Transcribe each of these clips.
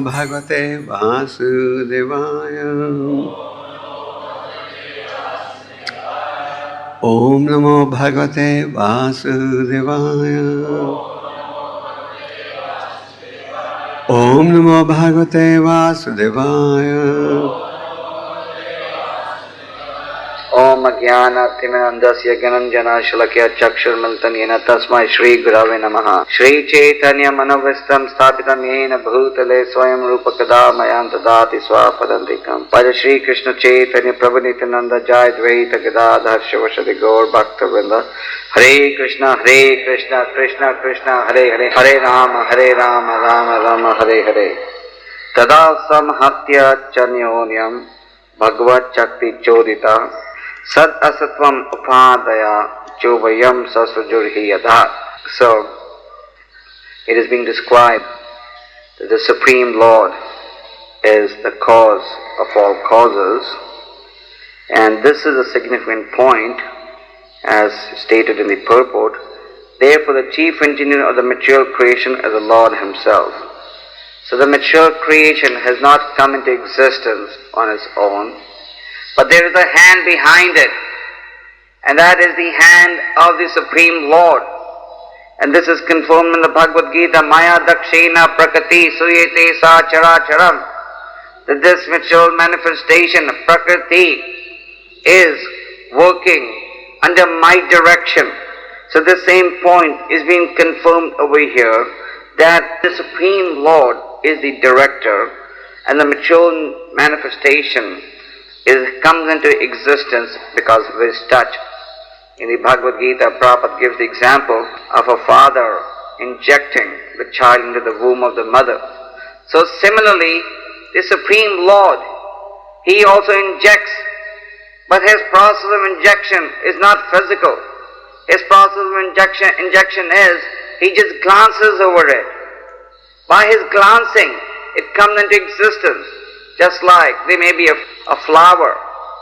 bhagavate vasudevaya. Om namo bhagavate vasudevaya. Om namo bhagavate vasudevaya. Om Ajnana Timirandasya Gananjana Shalakya Chakshurmaltan Yena Tasmai Shri Gurave Namaha. Shri Chaitanya Manovistam Sthapitam Yena Bhutale Swayam Rupakada Mayam Tadati Swapadantikam. Pada Shri Krishna Chaitanya Prabhu Nityananda Jai Dvaita Gadadhar Shivashadi Gaur Bhakta Vrinda. Hare Krishna Krishna Krishna Hare Hare. Hare Rama Rama Rama Hare Hare. Tadā saṁhatya cānyonyaṁ bhagavac-chakti-coditāḥ sad-asattvam upādāya cobhayaṁ sasṛjur adaḥ. So, it is being described that the Supreme Lord is the cause of all causes, and this is a significant point as stated in the purport. Therefore, the chief engineer of the material creation is the Lord Himself. So the material creation has not come into existence on its own, but there is a hand behind it, and that is the hand of the Supreme Lord. And this is confirmed in the Bhagavad Gita, Maya dakshina prakriti suyate sa characharam, that this material manifestation, prakriti, is working under my direction. So the same point is being confirmed over here, that the Supreme Lord is the director, and the material manifestation comes into existence because of His touch. In the Bhagavad Gita, Prabhupada gives the example of a father injecting the child into the womb of the mother. So similarly, the Supreme Lord, He also injects, but His process of injection is not physical. His process of injection is, He just glances over it. By His glancing, it comes into existence. Just like there may be a flower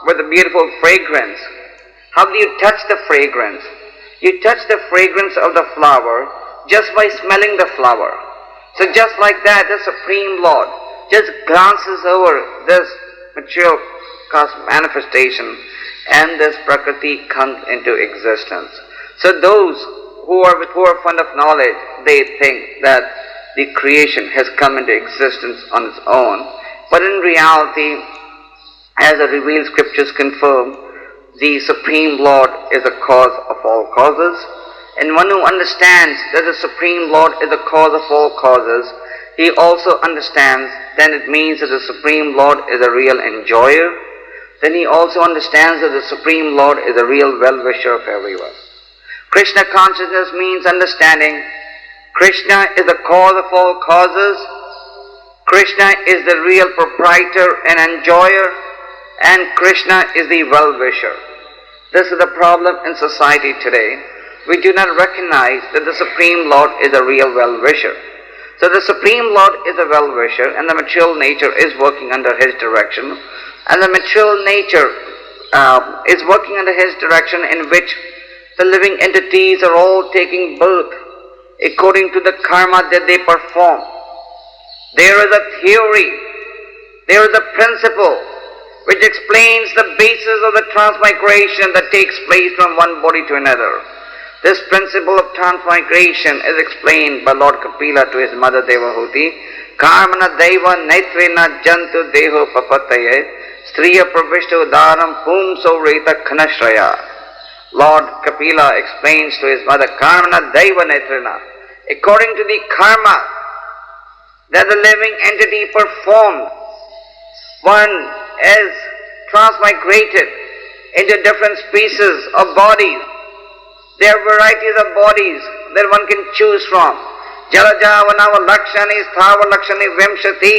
with a beautiful fragrance. How do you touch the fragrance? You touch the fragrance of the flower just by smelling the flower. So just like that, the Supreme Lord just glances over this material manifestation, and this prakriti comes into existence. So those who are fond of knowledge, they think that the creation has come into existence on its own. But in reality, as the revealed scriptures confirm, the Supreme Lord is the cause of all causes. And one who understands that the Supreme Lord is the cause of all causes, he also understands then it means that the Supreme Lord is a real enjoyer. Then he also understands that the Supreme Lord is a real well-wisher of everyone. Krishna consciousness means understanding Krishna is the cause of all causes. Krishna is the real proprietor and enjoyer, and Krishna is the well-wisher. This is the problem in society today. We do not recognize that the Supreme Lord is a real well-wisher. So the Supreme Lord is a well-wisher, and the material nature is working under His direction, and the material nature is working under His direction, in which the living entities are all taking birth according to the karma that they perform. There is a theory, there is a principle which explains the basis of the transmigration that takes place from one body to another. This principle of transmigration is explained by Lord Kapila to his mother Devahuti. Karmana deva naitrena jantu deho papataye striya pravishta udaram pumso reta khanashraya. Lord Kapila explains to his mother, Karmana deva naitrena, according to the karma that the living entity performed, one is transmigrated into different species of bodies. There are varieties of bodies that one can choose from. Jalaja vanava lakshani sthava lakshani vimshati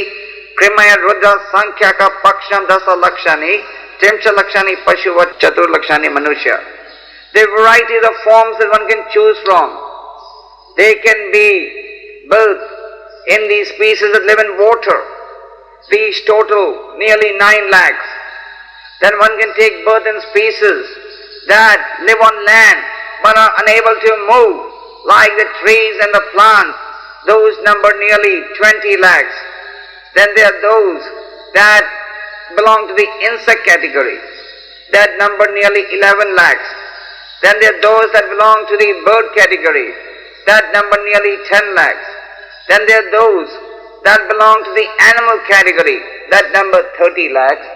krimaya rudra sankhya ka paksham dasa lakshani trimsha lakshani pashuva chatur lakshani manushya. There are varieties of forms that one can choose from. They can be both in these species that live in water. These total nearly 9 lakhs. Then one can take birth in species that live on land but are unable to move, like the trees and the plants. Those number nearly 20 lakhs. Then there are those that belong to the insect category, that number nearly 11 lakhs. Then there are those that belong to the bird category, that number nearly 10 lakhs. Then there are those that belong to the animal category, that number 30 lakhs.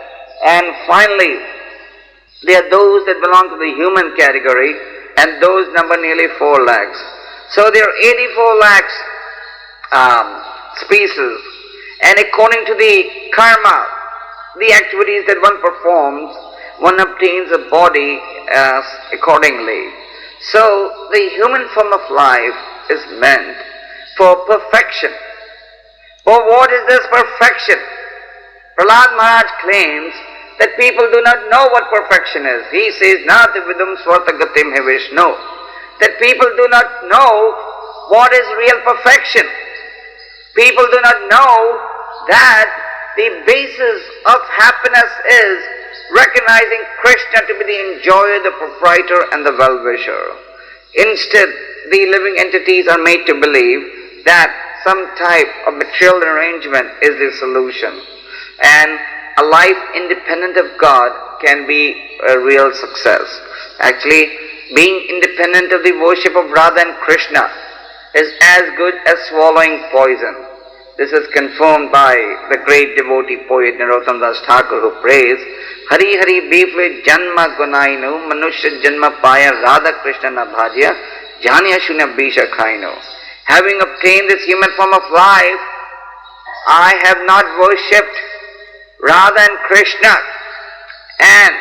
And finally, there are those that belong to the human category, and those number nearly 4 lakhs. So there are 84 lakhs species, and according to the karma, the activities that one performs, one obtains a body accordingly. So the human form of life is meant for perfection. For what is this perfection? Prahlad Maharaj claims that people do not know what perfection is. He says, Nati vidum swartagatim he Vishnu. That people do not know what is real perfection. People do not know that the basis of happiness is recognizing Krishna to be the enjoyer, the proprietor and the well-wisher. Instead, the living entities are made to believe that some type of material arrangement is the solution, and a life independent of God can be a real success. Actually, being independent of the worship of Radha and Krishna is as good as swallowing poison. This is confirmed by the great devotee poet Narottam Das Thakur, who prays, Hari Hari Bifle Janma Gunainu Manushya Janma Paya Radha Krishna na Bhajya Janya Shunya Bisha Khainu. Having obtained this human form of life, I have not worshipped Radha and Krishna, and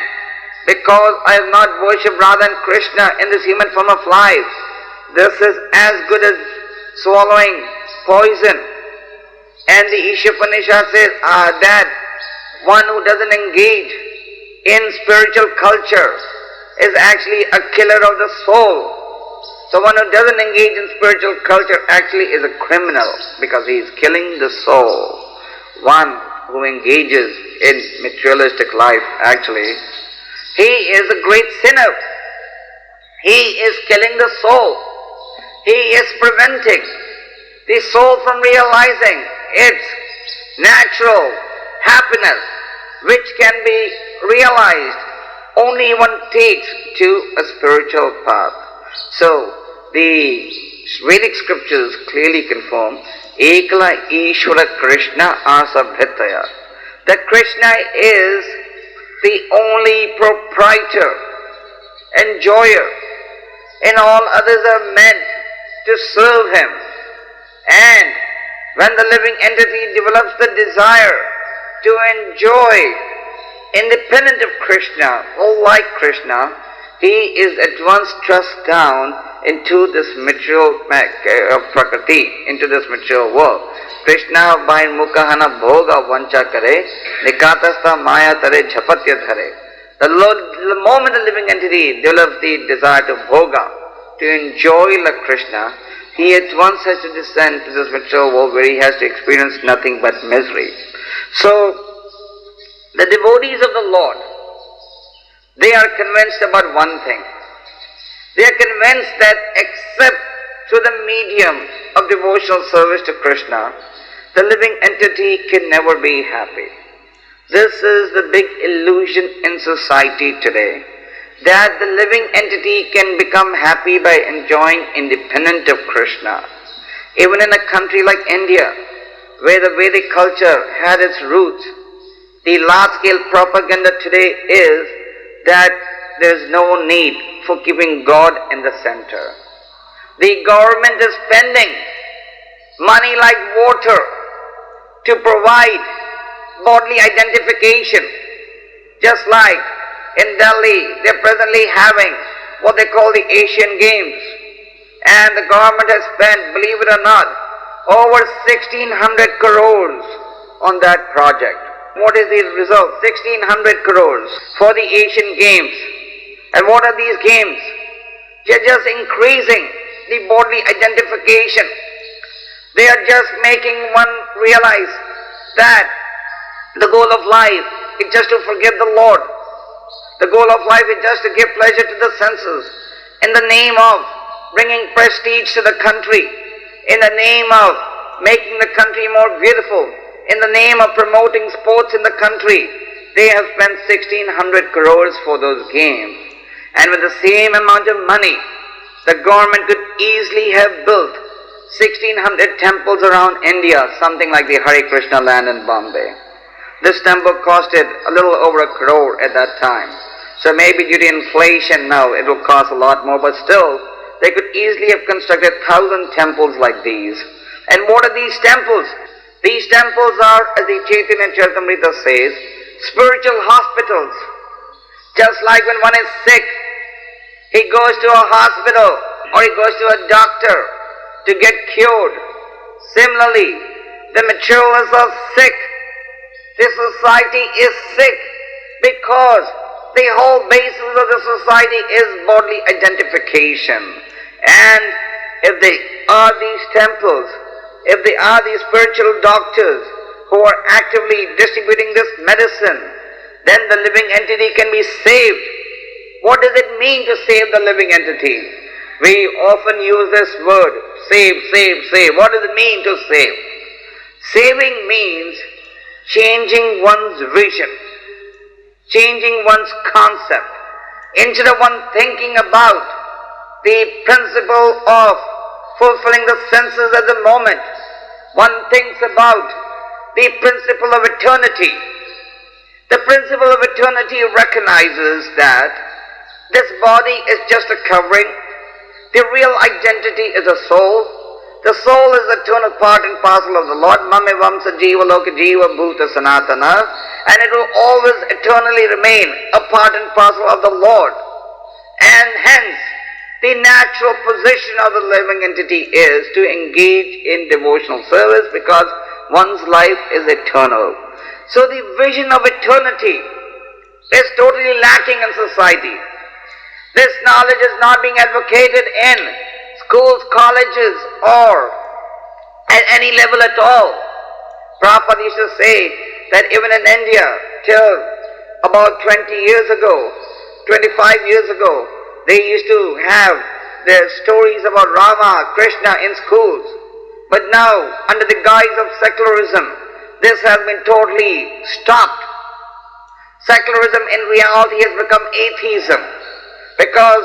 because I have not worshipped Radha and Krishna in this human form of life, this is as good as swallowing poison. And the Ishopanishad says that one who doesn't engage in spiritual culture is actually a killer of the soul. So one who doesn't engage in spiritual culture actually is a criminal, because he is killing the soul. One who engages in materialistic life, actually, he is a great sinner. He is killing the soul. He is preventing the soul from realizing its natural happiness, which can be realized only one takes to a spiritual path. So, the Vedic scriptures clearly confirm Ekala Ishvara Krishna Asabhyataya, that Krishna is the only proprietor, enjoyer, and all others are meant to serve him. And when the living entity develops the desire to enjoy independent of Krishna, or like Krishna, he is at once thrust down into this material prakriti, into this material world. Krishna by mukahana bhoga vancha kare, nikatastha maya tare jhapatya dhare. The moment the living entity develops the desire to bhoga, to enjoy like Krishna, he at once has to descend to this material world where he has to experience nothing but misery. So, the devotees of the Lord, they are convinced about one thing. They are convinced that except through the medium of devotional service to Krishna, the living entity can never be happy. This is the big illusion in society today, that the living entity can become happy by enjoying independent of Krishna. Even in a country like India, where the Vedic culture had its roots, the large-scale propaganda today is that there is no need for keeping God in the center. The government is spending money like water to provide bodily identification, just like in Delhi, they're presently having what they call the Asian Games. And the government has spent, believe it or not, over 1,600 crores on that project. What is the result? 1,600 crores for the Asian Games. And what are these games? They're just increasing the bodily identification. They are just making one realize that the goal of life is just to forget the Lord. The goal of life is just to give pleasure to the senses in the name of bringing prestige to the country, in the name of making the country more beautiful, in the name of promoting sports in the country, they have spent 1600 crores for those games. And with the same amount of money, the government could easily have built 1600 temples around India, something like the Hare Krishna land in Bombay. This temple costed a little over 1 crore at that time. So maybe due to inflation now it will cost a lot more, but still they could easily have constructed 1,000 temples like these. And what are these temples? These temples are, as the Chaitanya Charitamrita says, spiritual hospitals. Just like when one is sick, he goes to a hospital or he goes to a doctor to get cured. Similarly, the materialists are sick. This society is sick because the whole basis of the society is bodily identification. And if they are these temples, if they are these spiritual doctors who are actively distributing this medicine, then the living entity can be saved. What does it mean to save the living entity? We often use this word, save, save, save. What does it mean to save? Saving means changing one's vision, changing one's concept. Instead of one thinking about the principle of fulfilling the senses at the moment, one thinks about the principle of eternity. The principle of eternity recognizes that this body is just a covering. The real identity is a soul. The soul is the eternal part and parcel of the Lord. Mamevam sajiva loka jiva bhuta sanatana. And it will always eternally remain a part and parcel of the Lord. And hence, the natural position of the living entity is to engage in devotional service because one's life is eternal. So the vision of eternity is totally lacking in society. This knowledge is not being advocated in schools, colleges, or at any level at all. Prabhupada used to say that even in India, till about 20 years ago, 25 years ago, they used to have their stories about Rama, Krishna in schools. But now, under the guise of secularism, this has been totally stopped. Secularism in reality has become atheism, because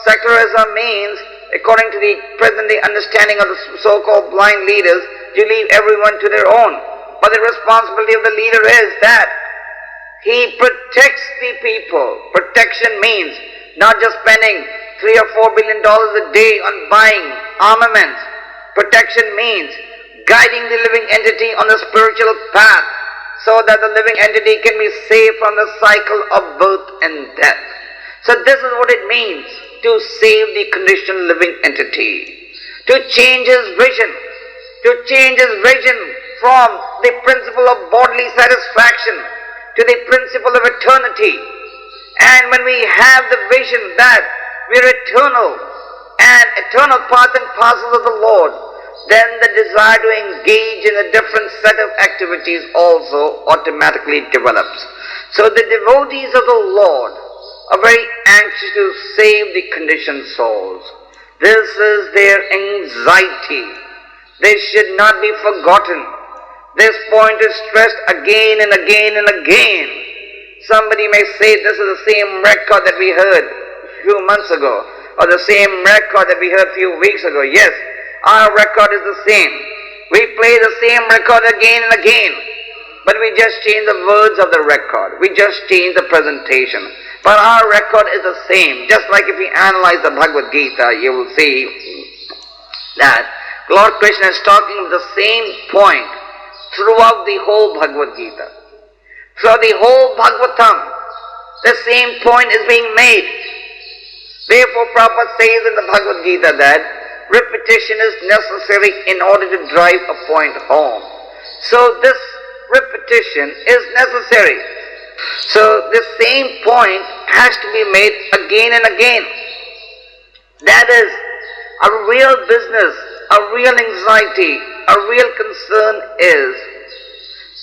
secularism means, according to the present-day understanding of the so-called blind leaders, you leave everyone to their own. But the responsibility of the leader is that he protects the people. Protection means not just spending $3 or $4 billion a day on buying armaments. Protection means guiding the living entity on the spiritual path so that the living entity can be saved from the cycle of birth and death. So this is what it means to save the conditioned living entity. To change his vision. To change his vision from the principle of bodily satisfaction to the principle of eternity. And when we have the vision that we are eternal and eternal part and parcel of the Lord, then the desire to engage in a different set of activities also automatically develops. So the devotees of the Lord are very anxious to save the conditioned souls. This is their anxiety. This should not be forgotten. This point is stressed again and again and again. Somebody may say this is the same record that we heard a few months ago, or the same record that we heard a few weeks ago. Yes, our record is the same. We play the same record again and again, but we just change the words of the record. We just change the presentation. But our record is the same. Just like if we analyze the Bhagavad Gita, you will see that Lord Krishna is talking of the same point throughout the whole Bhagavad Gita. Throughout the whole Bhagavatam, the same point is being made. Therefore, Prabhupada says in the Bhagavad Gita that repetition is necessary in order to drive a point home. So this repetition is necessary. So the same point has to be made again and again. That is a real business, a real anxiety, a real concern is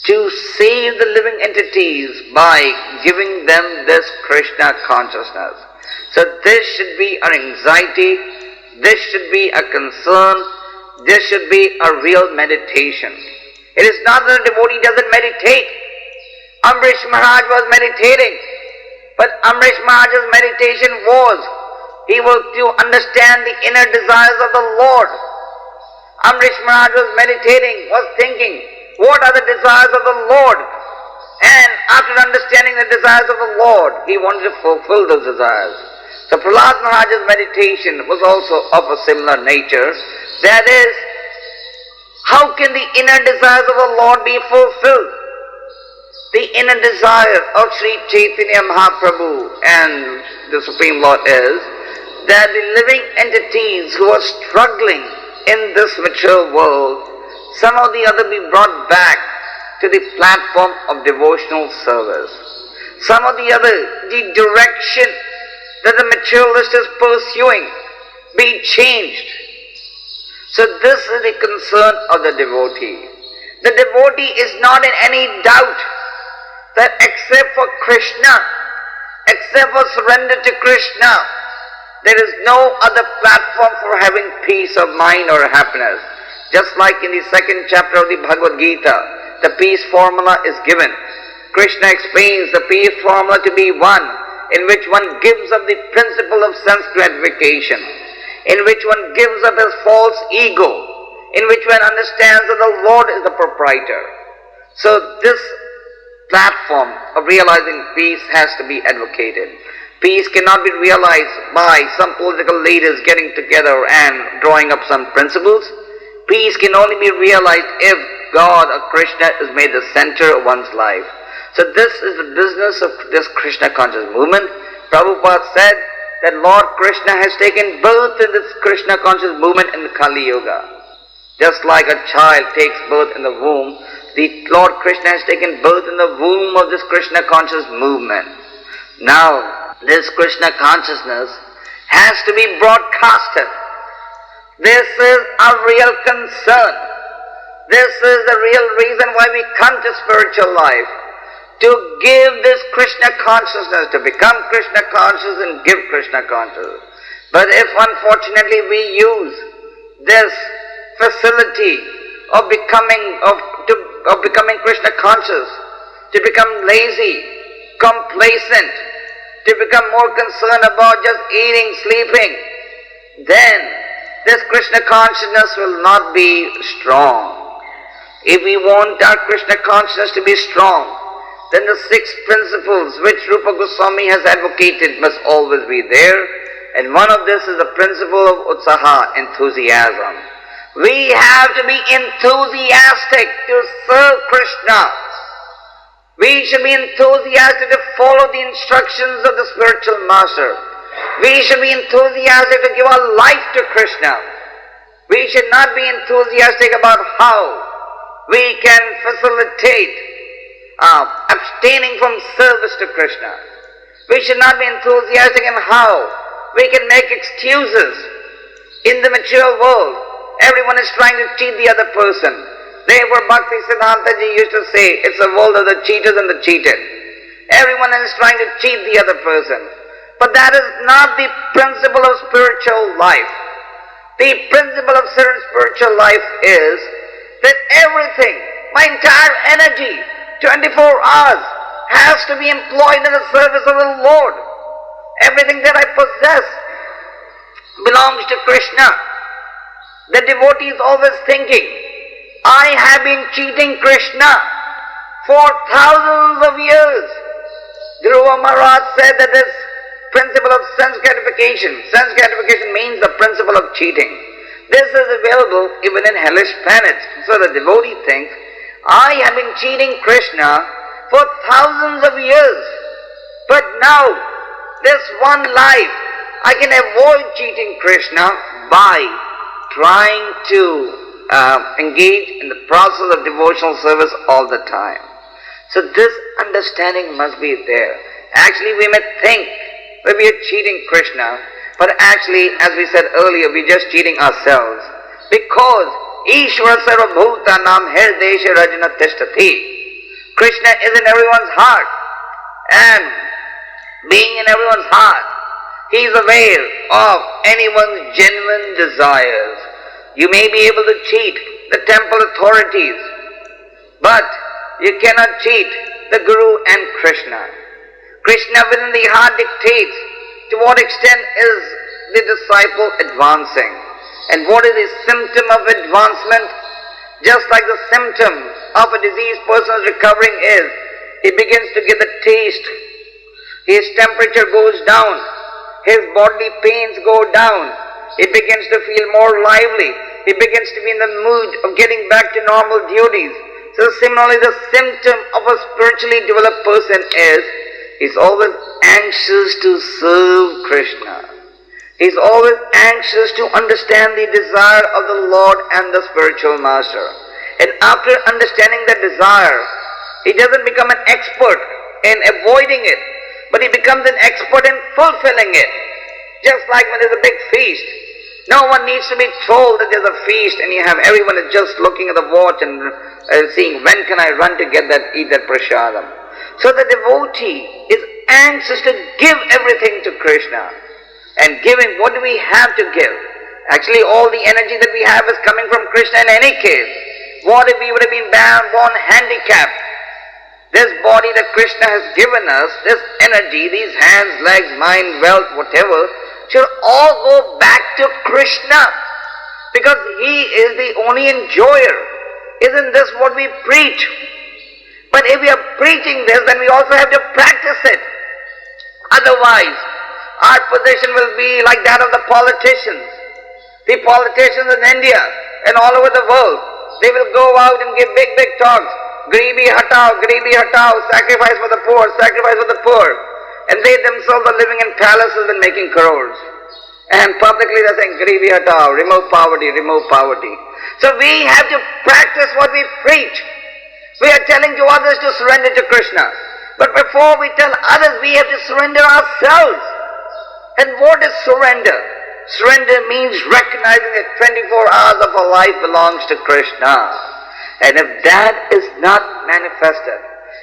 to save the living entities by giving them this Krishna consciousness. So this should be our anxiety, this should be a concern, this should be a real meditation. It is not that the devotee doesn't meditate. Amrish Maharaj was meditating, but Amrish Maharaj's meditation was, he was to understand the inner desires of the Lord. Amrish Maharaj was meditating, was thinking, what are the desires of the Lord? And after understanding the desires of the Lord, he wanted to fulfill those desires. So Prahlad Maharaj's meditation was also of a similar nature. That is, how can the inner desires of the Lord be fulfilled? The inner desire of Sri Chaitanya Mahaprabhu and the Supreme Lord is that the living entities who are struggling in this material world, somehow or the other be brought back to the platform of devotional service. Somehow or the other, the direction that the materialist is pursuing be changed. So this is the concern of the devotee. The devotee is not in any doubt that except for Krishna, except for surrender to Krishna, there is no other platform for having peace of mind or happiness. Just like in the second chapter of the Bhagavad Gita, the peace formula is given. Krishna explains the peace formula to be one in which one gives up the principle of sense gratification, in which one gives up his false ego, in which one understands that the Lord is the proprietor. So this platform of realizing peace has to be advocated. Peace cannot be realized by some political leaders getting together and drawing up some principles. Peace can only be realized if God or Krishna is made the center of one's life. So this is the business of this Krishna conscious movement. Prabhupada said that Lord Krishna has taken birth in this Krishna conscious movement in Kali Yuga. Just like a child takes birth in the womb, the Lord Krishna has taken birth in the womb of this Krishna conscious movement. Now, this Krishna consciousness has to be broadcasted. This is our real concern. This is the real reason why we come to spiritual life. To give this Krishna consciousness, to become Krishna conscious and give Krishna consciousness. But if unfortunately we use this facility of becoming Krishna conscious, to become lazy, complacent, to become more concerned about just eating, sleeping, then this Krishna consciousness will not be strong. If we want our Krishna consciousness to be strong, then the 6 principles which Rupa Goswami has advocated must always be there. And one of this is the principle of utsaha, enthusiasm. We have to be enthusiastic to serve Krishna. We should be enthusiastic to follow the instructions of the spiritual master. We should be enthusiastic to give our life to Krishna. We should not be enthusiastic about how we can facilitate abstaining from service to Krishna. We should not be enthusiastic in how we can make excuses. In the material world, everyone is trying to cheat the other person. Therefore, Bhakti Siddhanta Ji used to say, it's a world of the cheaters and the cheated. Everyone is trying to cheat the other person. But that is not the principle of spiritual life. The principle of spiritual life is that everything, my entire energy, 24 hours, has to be employed in the service of the Lord. Everything that I possess belongs to Krishna. The devotee is always thinking, I have been cheating Krishna for thousands of years. Dhruva Maharaj said that this principle of sense gratification means the principle of cheating. This is available even in hellish planets. So the devotee thinks, I have been cheating Krishna for thousands of years, but now, this one life, I can avoid cheating Krishna by trying to engage in the process of devotional service all the time. So this understanding must be there. Actually, we may think that we are cheating Krishna, but actually, as we said earlier, we're just cheating ourselves. Because Ishvara sarvabhutanam hirdesha rajana tishtati. Krishna is in everyone's heart, and being in everyone's heart, He is aware of anyone's genuine desires. You may be able to cheat the temple authorities But you cannot cheat the Guru and Krishna. Krishna within the heart dictates to what extent is the disciple advancing. And what is the symptom of advancement? Just like the symptom of a diseased person recovering is, he begins to get the taste. His temperature goes down. His bodily pains go down. He begins to feel more lively. He begins to be in the mood of getting back to normal duties. So similarly, the symptom of a spiritually developed person is, he's always anxious to serve Krishna. He's always anxious to understand the desire of the Lord and the spiritual master. And after understanding the desire, he doesn't become an expert in avoiding it, but he becomes an expert in fulfilling it. Just like when there's a big feast, no one needs to be told that there's a feast and you have everyone is just looking at the watch and seeing when can I run to get that, eat that prasadam. So the devotee is anxious to give everything to Krishna. And giving, what do we have to give? Actually all the energy that we have is coming from Krishna in any case. What if we would have been born handicapped? This body that Krishna has given us, this energy, these hands, legs, mind, wealth, whatever, should all go back to Krishna, because He is the only enjoyer. Isn't this what we preach? But if we are preaching this, then we also have to practice it. Otherwise, our position will be like that of the politicians. The politicians in India and all over the world, they will go out and give big talks. Garibi hatao, sacrifice for the poor, sacrifice for the poor. And they themselves are living in palaces and making crores. And publicly they're saying, Garibi hatao, remove poverty, remove poverty. So we have to practice what we preach. We are telling to others to surrender to Krishna. But before we tell others, we have to surrender ourselves. And what is surrender? Surrender means recognizing that 24 hours of our life belongs to Krishna. And if that is not manifested,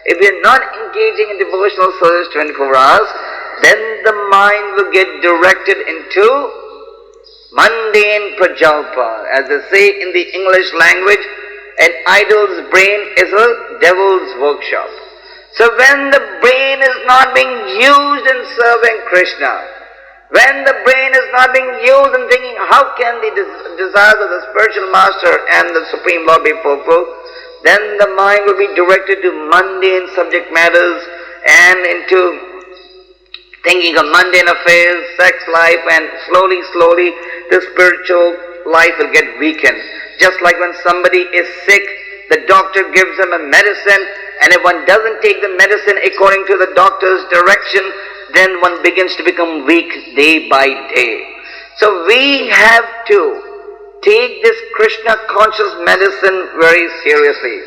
if we are not engaging in devotional service 24 hours, then the mind will get directed into mundane prajalpa. As they say in the English language, an idol's brain is a devil's workshop. So when the brain is not being used in serving Krishna, when the brain is not being used in thinking how can the desires of the spiritual master and the Supreme Lord be fulfilled, then the mind will be directed to mundane subject matters and into thinking of mundane affairs, sex life, and slowly the spiritual life will get weakened. Just like when somebody is sick, the doctor gives him a medicine, and if one doesn't take the medicine according to the doctor's direction, then one begins to become weak day by day. So we have to take this Krishna conscious medicine very seriously.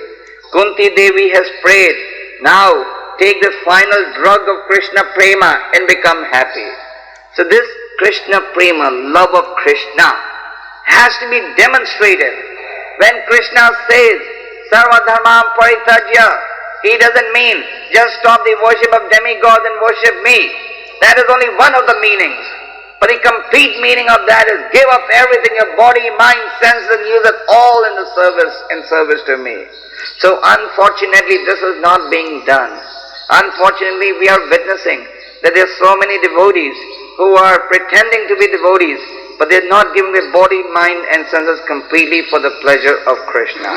Kunti Devi has prayed, now take the final drug of Krishna prema and become happy. So this Krishna prema, love of Krishna, has to be demonstrated. When Krishna says, Sarva dharmam paritajya, he doesn't mean just stop the worship of demigods and worship me. That is only one of the meanings. But the complete meaning of that is give up everything, your body, mind, senses, and use it all in service to me. So unfortunately this is not being done. Unfortunately we are witnessing that there are so many devotees who are pretending to be devotees, but they are not giving their body, mind and senses completely for the pleasure of Krishna.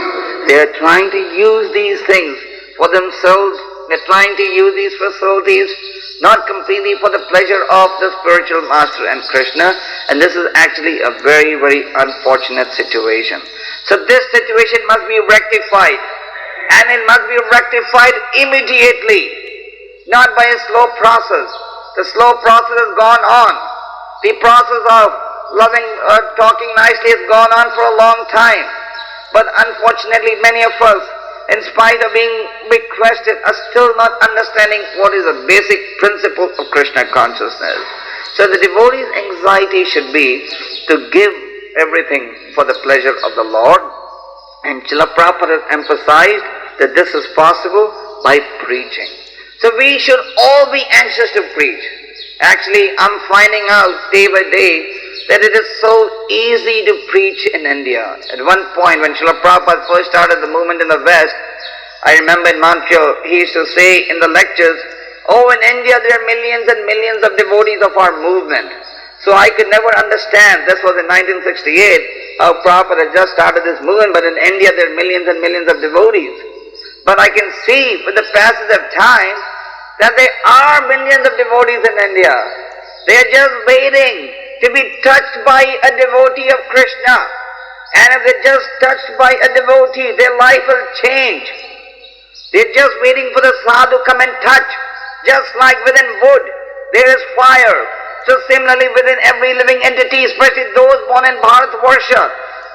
They are trying to use these things for themselves. They're trying to use these facilities not completely for the pleasure of the spiritual master and Krishna, and this is actually a very unfortunate situation. So this situation must be rectified, and it must be rectified immediately, not by a slow process. The slow process has gone on. The process of loving, talking nicely has gone on for a long time, but unfortunately many of us, in spite of being requested, are still not understanding what is the basic principle of Krishna consciousness. So the devotee's anxiety should be to give everything for the pleasure of the Lord. And Srila Prabhupada emphasized that this is possible by preaching. So we should all be anxious to preach. Actually, I'm finding out day by day that it is so easy to preach in India. At one point, when Srila Prabhupada first started the movement in the West, I remember in Montreal, he used to say in the lectures, oh, in India there are millions and millions of devotees of our movement. So I could never understand, this was in 1968, how Prabhupada had just started this movement, but in India there are millions and millions of devotees. But I can see with the passage of time that there are millions of devotees in India. They are just waiting to be touched by a devotee of Krishna. And if they're just touched by a devotee, their life will change. They're just waiting for the sadhu come and touch. Just like within wood, there is fire. So similarly within every living entity, especially those born in Bharatvarsha,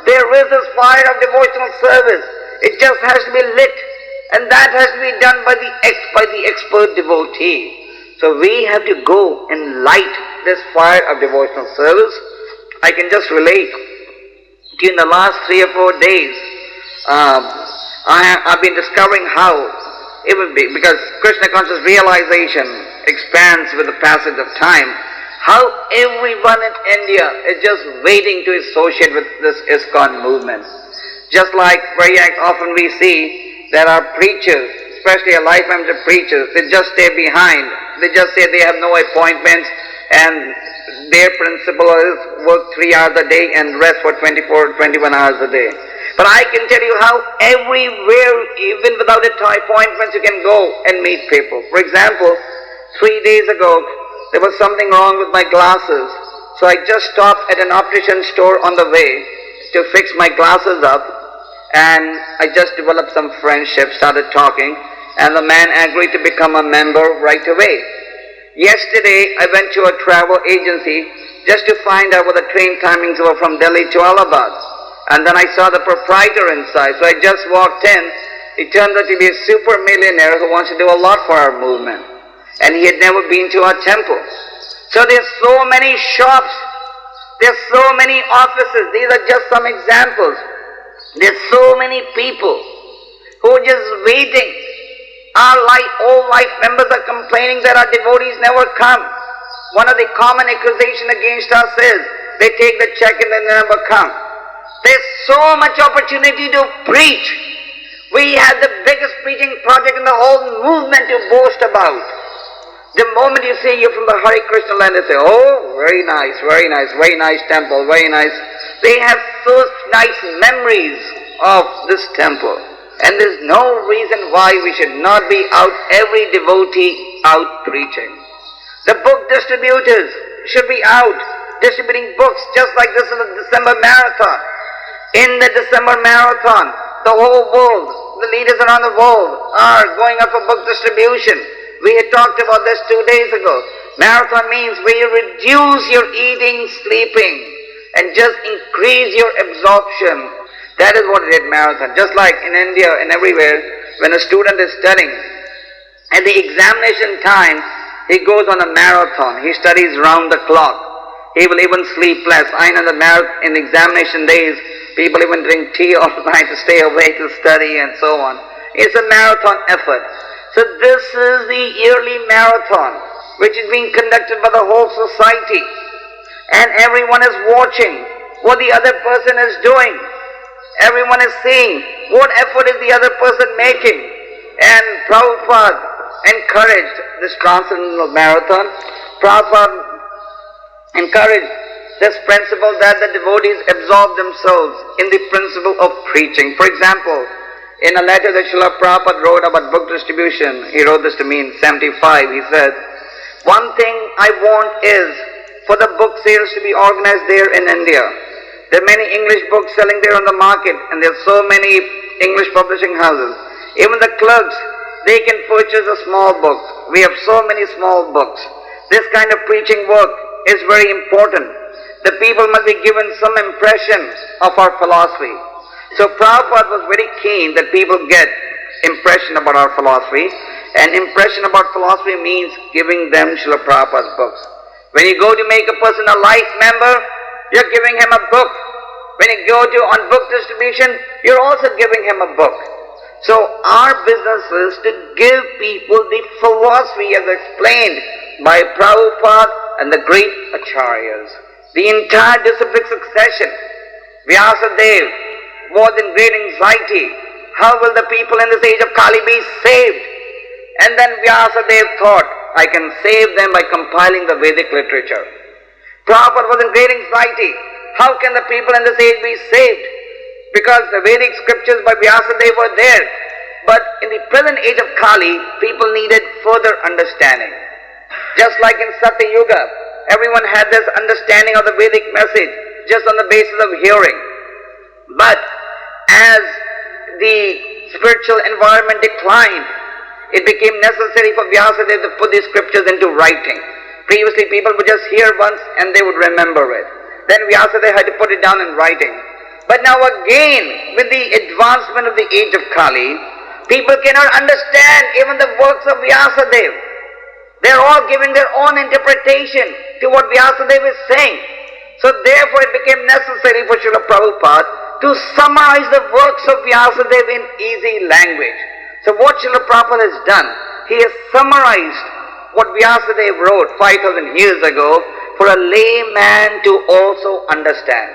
there is this fire of devotional service. It just has to be lit. And that has to be done by the expert devotee. So we have to go and light this fire of devotional service. I can just relate. In the last 3 or 4 days, I've been discovering how, even because Krishna conscious realization expands with the passage of time, how everyone in India is just waiting to associate with this ISKCON movement. Just like very often we see that our preachers, especially our lifetime preachers, they just stay behind. They just say they have no appointments and their principle is work 3 hours a day and rest for 24, 21 hours a day. But I can tell you how everywhere, even without appointments, you can go and meet people. For example, 3 days ago, there was something wrong with my glasses. So I just stopped at an optician store on the way to fix my glasses up. And I just developed some friendship, started talking. And the man agreed to become a member right away. Yesterday, I went to a travel agency just to find out what the train timings were from Delhi to Allahabad. And then I saw the proprietor inside, so I just walked in. He turned out to be a super millionaire who wants to do a lot for our movement. And he had never been to our temple. So there's so many shops, there's so many offices. These are just some examples. There's so many people who are just waiting. All life members are complaining that our devotees never come. One of the common accusations against us is they take the check and then they never come. There's so much opportunity to preach. We have the biggest preaching project in the whole movement to boast about. The moment you say you're from the Hare Krishna land, they say, oh, very nice temple, very nice. They have so nice memories of this temple. And there's no reason why we should not be out, every devotee out preaching. The book distributors should be out distributing books, just like this in the December marathon. In the December marathon, the whole world, the leaders around the world are going up for book distribution. We had talked about this 2 days ago. Marathon means where you reduce your eating, sleeping, and just increase your absorption. That is what it is, marathon. Just like in India and everywhere, when a student is studying, at the examination time, he goes on a marathon. He studies round the clock. He will even sleep less. I know in examination days, people even drink tea all night to stay awake to study and so on. It's a marathon effort. So this is the yearly marathon, which is being conducted by the whole society. And everyone is watching what the other person is doing. Everyone is seeing what effort is the other person making. And Prabhupada encouraged this transcendental marathon. Prabhupada encouraged this principle that the devotees absorb themselves in the principle of preaching. For example, in a letter that Srila Prabhupada wrote about book distribution, he wrote this to me in 75, he said, one thing I want is for the book sales to be organized there in India. There are many English books selling there on the market, and there are so many English publishing houses. Even the clerks, they can purchase a small book. We have so many small books. This kind of preaching work is very important. The people must be given some impression of our philosophy. So Prabhupada was very keen that people get impression about our philosophy, and impression about philosophy means giving them Srila Prabhupada's books. When you go to make a person a life member, you're giving him a book. When you go to on book distribution, you're also giving him a book. So our business is to give people the philosophy as explained by Prabhupada and the great acharyas. The entire disciplic succession. Vyasadeva was in great anxiety how will the people in this age of Kali be saved? And then Vyasadeva thought, I can save them by compiling the Vedic literature. Prabhupada was in great anxiety. How can the people in this age be saved? Because the Vedic scriptures by Vyasadeva were there. But in the present age of Kali, people needed further understanding. Just like in Satya Yuga, everyone had this understanding of the Vedic message just on the basis of hearing. But as the spiritual environment declined, it became necessary for Vyasadeva to put these scriptures into writing. Previously people would just hear once and they would remember it. Then Vyasadeva had to put it down in writing. But now again, with the advancement of the age of Kali, people cannot understand even the works of Vyasadeva. They are all giving their own interpretation to what Vyasadeva is saying. So therefore it became necessary for Srila Prabhupada to summarize the works of Vyasadeva in easy language. So what Srila Prabhupada has done, he has summarized what Vyasadeva wrote 5,000 years ago for a layman to also understand.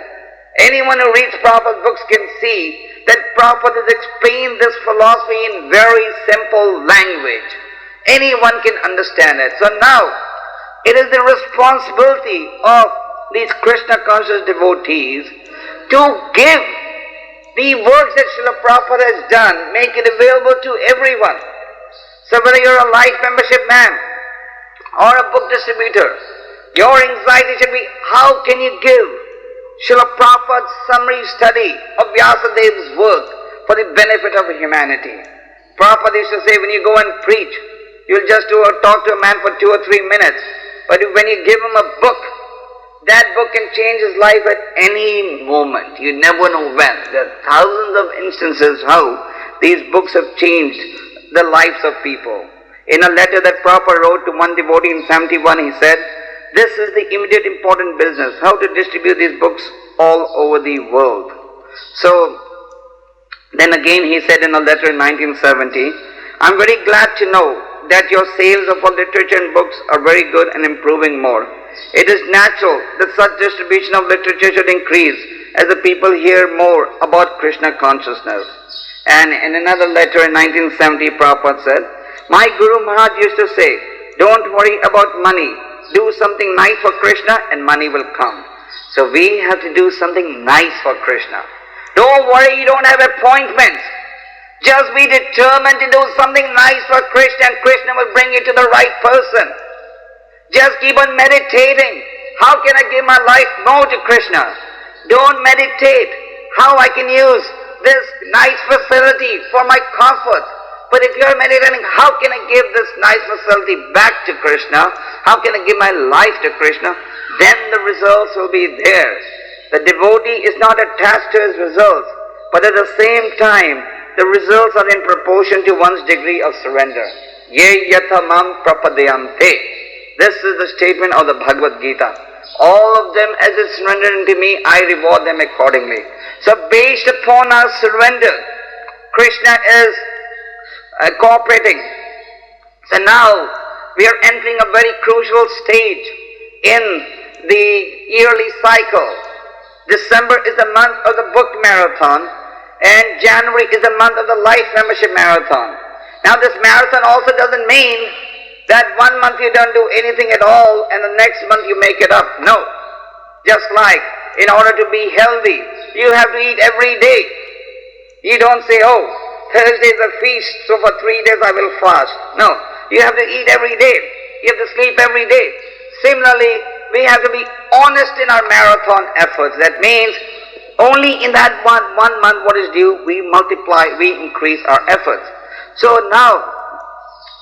Anyone who reads Prabhupada's books can see that Prabhupada has explained this philosophy in very simple language. Anyone can understand it. So now, it is the responsibility of these Krishna conscious devotees to give the works that Srila Prabhupada has done, make it available to everyone. So whether you're a life membership man or a book distributor, your anxiety should be, how can you give Srila Prabhupada's summary study of Vyasadeva's work for the benefit of humanity? Prabhupada used to say, when you go and preach, you'll just talk to a man for 2 or 3 minutes. But when you give him a book, that book can change his life at any moment. You never know when. There are thousands of instances how these books have changed the lives of people. In a letter that Prabhupada wrote to one devotee in 71, he said, this is the immediate important business, how to distribute these books all over the world. So, then again he said in a letter in 1970, I'm very glad to know that your sales of literature and books are very good and improving more. It is natural that such distribution of literature should increase as the people hear more about Krishna consciousness. And in another letter in 1970, Prabhupada said, my Guru Maharaj used to say, don't worry about money. Do something nice for Krishna and money will come. So we have to do something nice for Krishna. Don't worry, you don't have appointments. Just be determined to do something nice for Krishna and Krishna will bring you to the right person. Just keep on meditating. How can I give my life more to Krishna? Don't meditate how I can use this nice facility for my comfort. But if you are meditating, how can I give this nice facility back to Krishna? How can I give my life to Krishna? Then the results will be there. The devotee is not attached to his results, but at the same time, the results are in proportion to one's degree of surrender. Ye yatha mam prapadayam te. This is the statement of the Bhagavad Gita. All of them as they surrender unto me, I reward them accordingly. So based upon our surrender, Krishna is cooperating. So now we are entering a very crucial stage in the yearly cycle. December is the month of the book marathon and January is the month of the life membership marathon. Now this marathon also doesn't mean that 1 month you don't do anything at all and the next month you make it up. No. Just like in order to be healthy, you have to eat every day. You don't say, oh, Thursday is a feast, so for 3 days I will fast. No. You have to eat every day. You have to sleep every day. Similarly, we have to be honest in our marathon efforts. That means only in that one month what is due, we multiply, we increase our efforts. So now,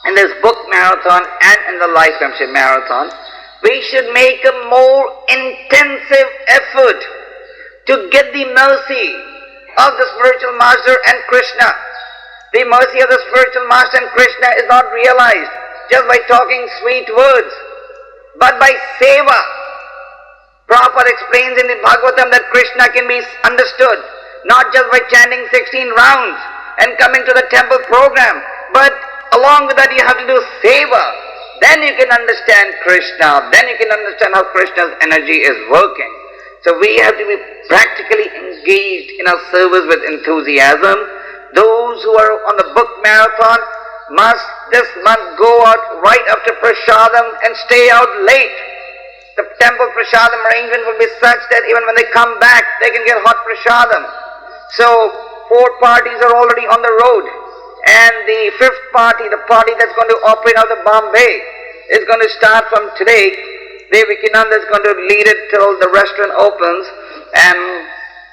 in this book marathon and in the life membership marathon, we should make a more intensive effort to get the mercy of the spiritual master and Krishna. The mercy of the spiritual master and Krishna is not realized just by talking sweet words, but by seva. Prabhupada explains in the Bhagavatam that Krishna can be understood not just by chanting 16 rounds and coming to the temple program, but along with that you have to do seva. Then you can understand Krishna, then you can understand how Krishna's energy is working. So we have to be practically engaged in our service with enthusiasm. Those those who are on the book marathon must this month go out right after prasadam and stay out late. The temple prasadam arrangement will be such that even when they come back, they can get hot prasadam. So 4 parties are already on the road, and the 5th party, the party that's going to operate out of Bombay, is going to start from today. Devakinanda is going to lead it till the restaurant opens, and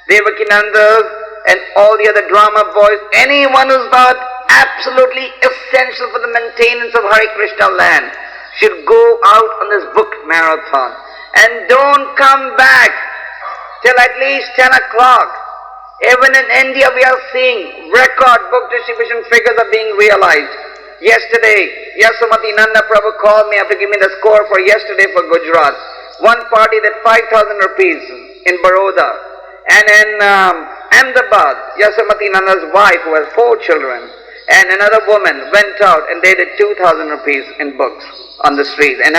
Devakinanda and all the other drama boys, anyone who's not absolutely essential for the maintenance of Hare Krishna land, should go out on this book marathon. And don't come back till at least 10 o'clock. Even in India we are seeing record book distribution figures are being realized. Yesterday, Yasomati Nanda Prabhu called me after giving me the score for yesterday for Gujarat. One party did 5,000 rupees in Baroda. And in Ahmedabad, Yasomati Nanda's wife, who has 4 children, and another woman went out and they did 2,000 rupees in books on the streets, and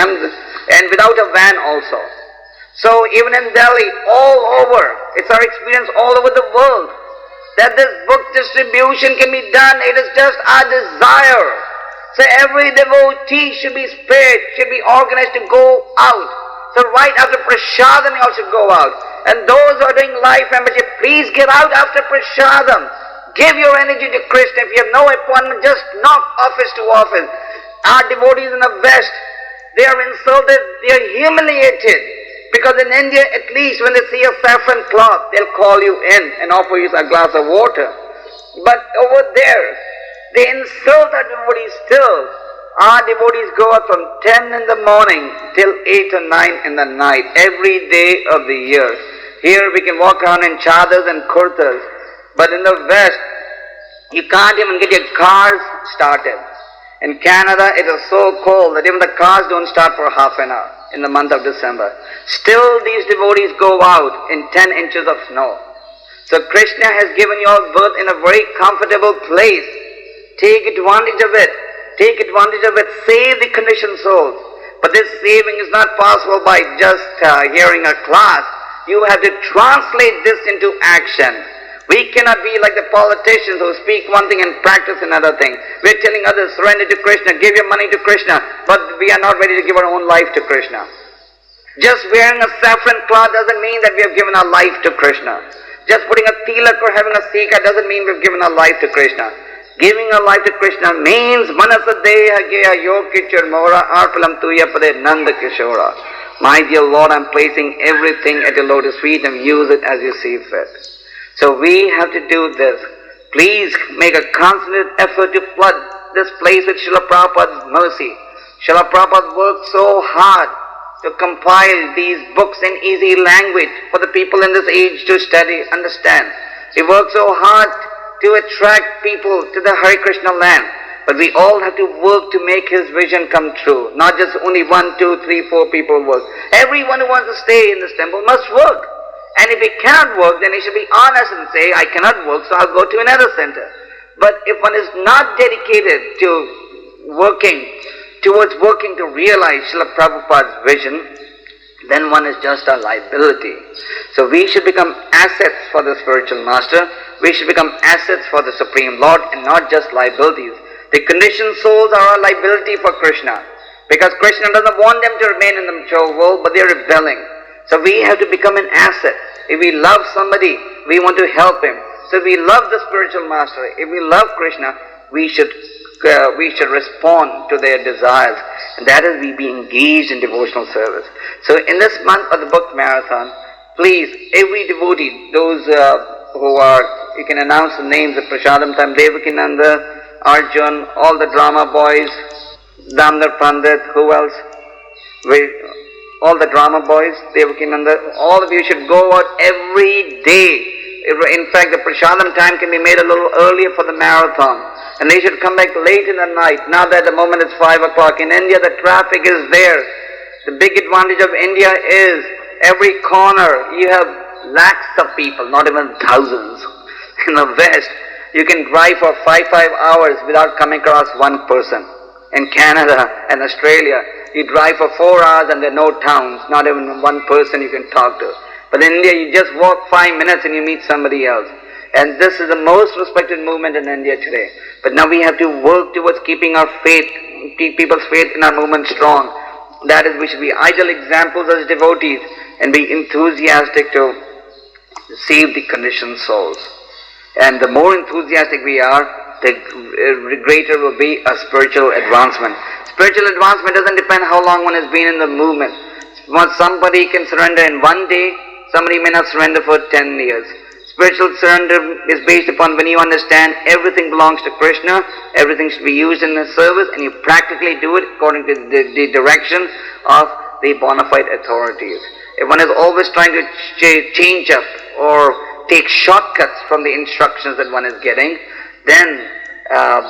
without a van also. So even in Delhi, all over, it's our experience all over the world, that this book distribution can be done. It is just our desire. So every devotee should be spared, should be organized to go out. So right after prasadam, you all should go out. And those who are doing life membership, please get out after prasadam. Give your energy to Krishna. If you have no appointment, just knock office to office. Our devotees in the West, they are insulted, they are humiliated. Because in India, at least when they see a saffron cloth, they'll call you in and offer you a glass of water. But over there, they insult our devotees still. Our devotees go out from 10 in the morning till 8 or 9 in the night, every day of the year. Here we can walk around in chadars and kurtas, but in the West, you can't even get your cars started. In Canada, it is so cold that even the cars don't start for half an hour in the month of December. Still, these devotees go out in 10 inches of snow. So Krishna has given you all birth in a very comfortable place. Take advantage of it. Take advantage of it. Save the conditioned souls. But this saving is not possible by just hearing a class. You have to translate this into action. We cannot be like the politicians who speak one thing and practice another thing. We're telling others, surrender to Krishna, give your money to Krishna, but we are not ready to give our own life to Krishna. Just wearing a saffron cloth doesn't mean that we have given our life to Krishna. Just putting a tilak or having a sika doesn't mean we've given our life to Krishna. Giving our life to Krishna means manasa deha geya yokichur mora arpalam tuya pade nanda kishora. My dear Lord, I'm placing everything at your lotus feet and use it as you see fit. So we have to do this. Please make a constant effort to flood this place with Srila Prabhupada's mercy. Srila Prabhupada worked so hard to compile these books in easy language for the people in this age to study, understand. He worked so hard to attract people to the Hare Krishna land. But we all have to work to make his vision come true. Not just only 1, 2, 3, 4 people work. Everyone who wants to stay in this temple must work. And if he cannot work, then he should be honest and say, I cannot work, so I'll go to another center. But if one is not dedicated to working, towards working to realize Srila Prabhupada's vision, then one is just a liability. So we should become assets for the spiritual master. We should become assets for the Supreme Lord and not just liabilities. The conditioned souls are a liability for Krishna, because Krishna doesn't want them to remain in the material world, but they're rebelling. So we have to become an asset. If we love somebody, we want to help him. So if we love the spiritual master, if we love Krishna, we should respond to their desires. And that is, we be engaged in devotional service. So in this month of the book marathon, please, every devotee, those who are, you can announce the names of Prasadam time, Devakinanda, Arjun, all the drama boys, Damdar Pandit, who else? All the drama boys, Devakinanda, all of you should go out every day. In fact, the prasadam time can be made a little earlier for the marathon. And they should come back late in the night. Now that the moment it's 5 o'clock. In India, the traffic is there. The big advantage of India is every corner you have lakhs of people, not even thousands. In the West, you can drive for 5 hours without coming across one person. In Canada and Australia, you drive for 4 hours and there are no towns, not even one person you can talk to. But in India, you just walk 5 minutes and you meet somebody else. And this is the most respected movement in India today. But now we have to work towards keeping our faith, keep people's faith in our movement strong. That is, we should be ideal examples as devotees and be enthusiastic to save the conditioned souls. And the more enthusiastic we are, the greater will be a spiritual advancement. Spiritual advancement doesn't depend how long one has been in the movement. Once somebody can surrender in one day, somebody may not surrender for 10 years. Spiritual surrender is based upon when you understand everything belongs to Krishna, everything should be used in His service, and you practically do it according to the direction of the bona fide authorities. If one is always trying to change up or take shortcuts from the instructions that one is getting, then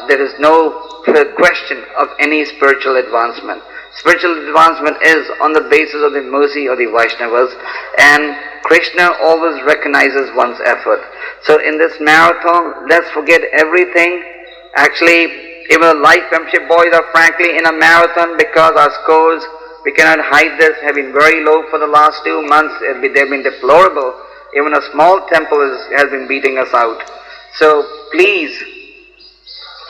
there is no question of any spiritual advancement. Spiritual advancement is on the basis of the mercy of the Vaishnavas, and Krishna always recognizes one's effort. So in this marathon, let's forget everything. Actually, even the life membership boys are frankly in a marathon because our scores, we cannot hide this, have been very low for the last 2 months. They've been deplorable. Even a small temple has been beating us out. So please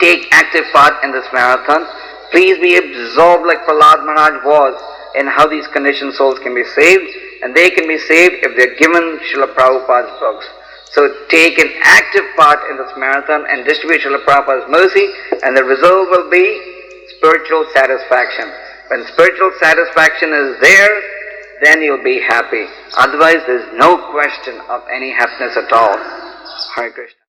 take active part in this marathon. Please be absorbed like Prahlad Maharaj was in how these conditioned souls can be saved, and they can be saved if they're given Srila Prabhupada's books. So take an active part in this marathon and distribute Srila Prabhupada's mercy, and the result will be spiritual satisfaction. When spiritual satisfaction is there, then you'll be happy. Otherwise, there's no question of any happiness at all. Hare Krishna.